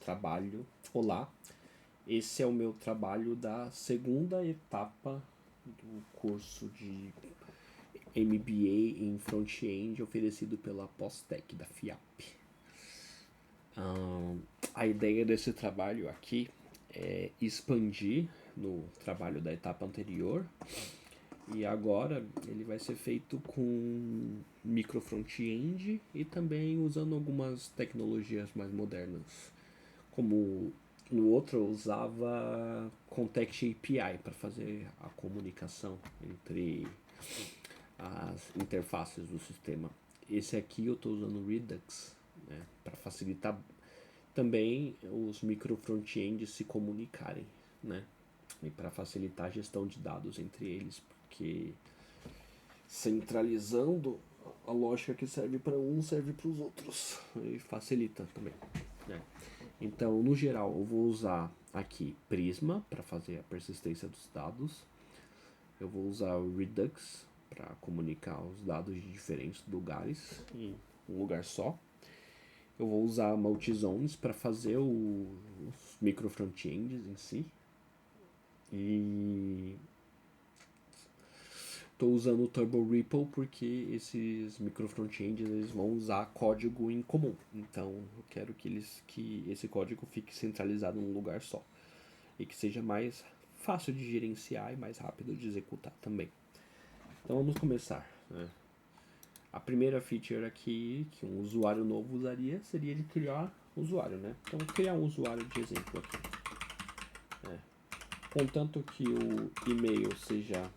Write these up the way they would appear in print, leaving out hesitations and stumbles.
trabalho. Olá, esse é o meu trabalho da segunda etapa do curso de MBA em Front-End oferecido pela Postec da FIAP. A ideia desse trabalho aqui é expandir no trabalho da etapa anterior, e agora ele vai ser feito com micro front-end e também usando algumas tecnologias mais modernas. Como no outro eu usava Context API para fazer a comunicação entre as interfaces do sistema. Esse aqui eu estou usando Redux, né, para facilitar também os micro front-ends se comunicarem, né? E para facilitar a gestão de dados entre eles, porque centralizando a lógica que serve para um serve para os outros e facilita também, né? Então, no geral, eu vou usar aqui Prisma para fazer a persistência dos dados. Eu vou usar o Redux para comunicar os dados de diferentes lugares em um lugar só. Eu vou usar Multizones para fazer os micro front-ends em si. E estou usando o Turbo Ripple porque esses micro front-ends eles vão usar código em comum. Então eu quero que esse código fique centralizado num lugar só e que seja mais fácil de gerenciar e mais rápido de executar também. Então vamos começar, né? A primeira feature aqui que um usuário novo usaria seria de criar usuário, né? Então vou criar um usuário de exemplo aqui. Contanto que o e-mail seja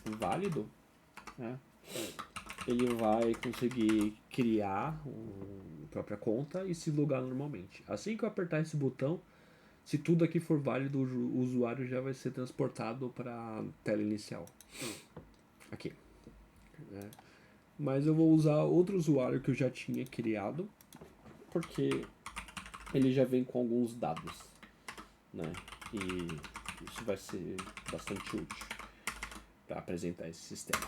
válido, né, ele vai conseguir criar a própria conta e se logar normalmente. Assim que eu apertar esse botão, se tudo aqui for válido, o usuário já vai ser transportado para a tela inicial. Aqui. Né? Mas eu vou usar outro usuário que eu já tinha criado, porque ele já vem com alguns dados, né? E isso vai ser bastante útil para apresentar esse sistema.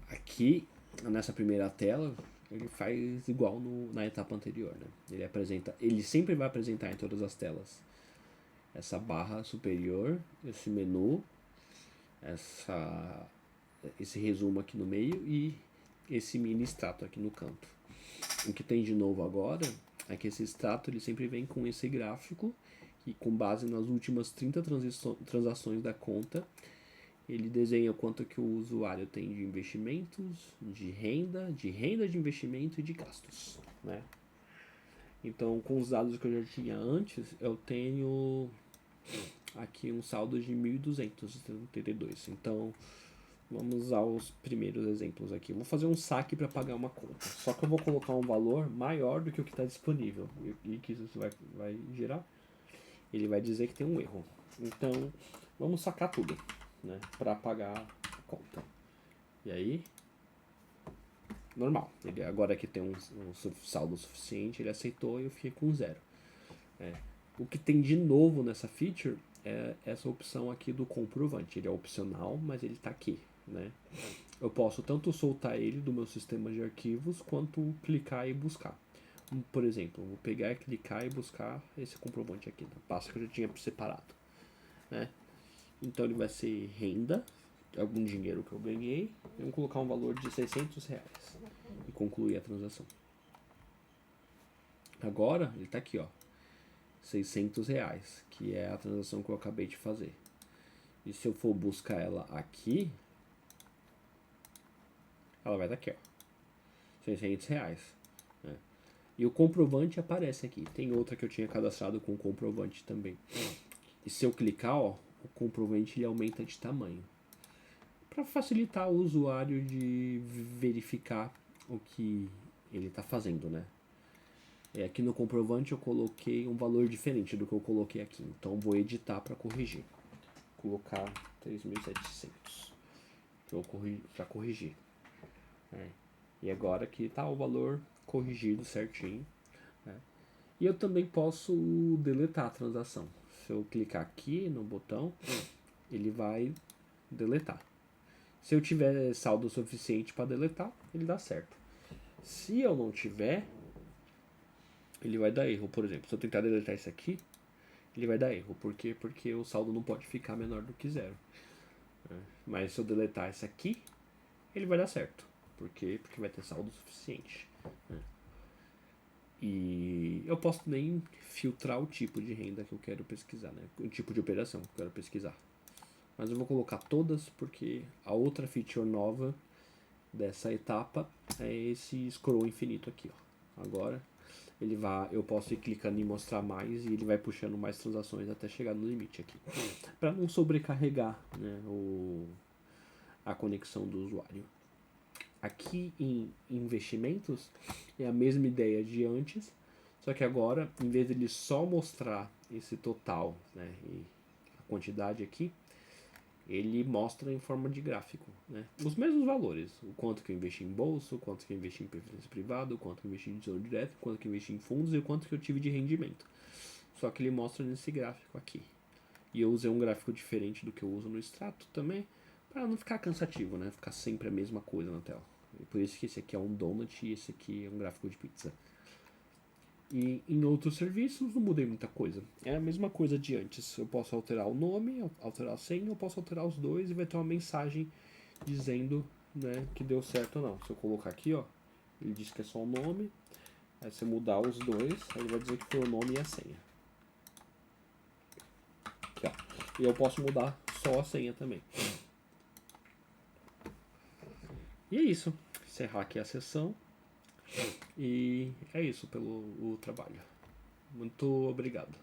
Aqui, nessa primeira tela, ele faz igual na etapa anterior, né? Ele sempre vai apresentar em todas as telas essa barra superior, esse menu, esse resumo aqui no meio e esse mini extrato aqui no canto. O que tem de novo agora é que esse extrato ele sempre vem com esse gráfico e com base nas últimas 30 transações da conta, ele desenha quanto que o usuário tem de investimentos, de renda de investimento e de gastos, né? Então, com os dados que eu já tinha antes, eu tenho aqui um saldo de 1.282. Então, vamos usar os primeiros exemplos aqui. Eu vou fazer um saque para pagar uma conta. Só que eu vou colocar um valor maior do que o que está disponível. E que isso vai gerar? Ele vai dizer que tem um erro. Então, vamos sacar tudo, né, para pagar a conta. E aí, normal. Ele agora que tem um saldo suficiente, ele aceitou e eu fiquei com 0. O que tem de novo nessa feature é essa opção aqui do comprovante. Ele é opcional, mas ele está aqui, né? Eu posso tanto soltar ele do meu sistema de arquivos, quanto clicar e buscar. Por exemplo, eu vou pegar e clicar e buscar esse comprovante aqui na pasta que eu já tinha separado, né? Então ele vai ser renda, algum dinheiro que eu ganhei, e vou colocar um valor de R$600 e concluir a transação. Agora ele está aqui, ó, R$600, que é a transação que eu acabei de fazer. E se eu for buscar ela aqui, ela vai estar aqui, ó, R$600. Né? E o comprovante aparece aqui. Tem outra que eu tinha cadastrado com comprovante também. E se eu clicar, ó, o comprovante ele aumenta de tamanho, para facilitar o usuário de verificar o que ele está fazendo, né? Aqui no comprovante eu coloquei um valor diferente do que eu coloquei aqui, então vou editar para corrigir. Colocar 3.700 para corrigir. E agora aqui está o valor corrigido certinho, né? E eu também posso deletar a transação. Se eu clicar aqui no botão, ele vai deletar. Se eu tiver saldo suficiente para deletar, ele dá certo. Se eu não tiver, ele vai dar erro, por exemplo. Se eu tentar deletar isso aqui, ele vai dar erro. Por quê? Porque o saldo não pode ficar menor do que 0. Mas se eu deletar isso aqui, ele vai dar certo. Por quê? Porque vai ter saldo suficiente. E eu posso também filtrar o tipo de renda que eu quero pesquisar, né? O tipo de operação que eu quero pesquisar. Mas eu vou colocar todas porque a outra feature nova dessa etapa é esse scroll infinito aqui, ó. Agora eu posso ir clicando em mostrar mais e ele vai puxando mais transações até chegar no limite aqui, para não sobrecarregar, né, a conexão do usuário. Aqui em investimentos é a mesma ideia de antes, só que agora, em vez de ele só mostrar esse total, né, e a quantidade aqui, ele mostra em forma de gráfico, né, os mesmos valores, o quanto que eu investi em bolsa, o quanto que eu investi em previdência privada, o quanto que eu investi em tesouro direto, o quanto que eu investi em fundos e o quanto que eu tive de rendimento. Só que ele mostra nesse gráfico aqui. E eu usei um gráfico diferente do que eu uso no extrato também, para não ficar cansativo, né, ficar sempre a mesma coisa na tela. Por isso que esse aqui é um donut e esse aqui é um gráfico de pizza. E em outros serviços não mudei muita coisa. É a mesma coisa de antes. Eu posso alterar o nome, alterar a senha, eu posso alterar os dois e vai ter uma mensagem dizendo, né, que deu certo ou não. Se eu colocar aqui, ó, ele diz que é só o nome. Aí se eu mudar os dois, aí ele vai dizer que foi o nome e a senha. Aqui, ó. E eu posso mudar só a senha também. E é isso. Encerrar aqui a sessão. E é isso pelo o trabalho. Muito obrigado.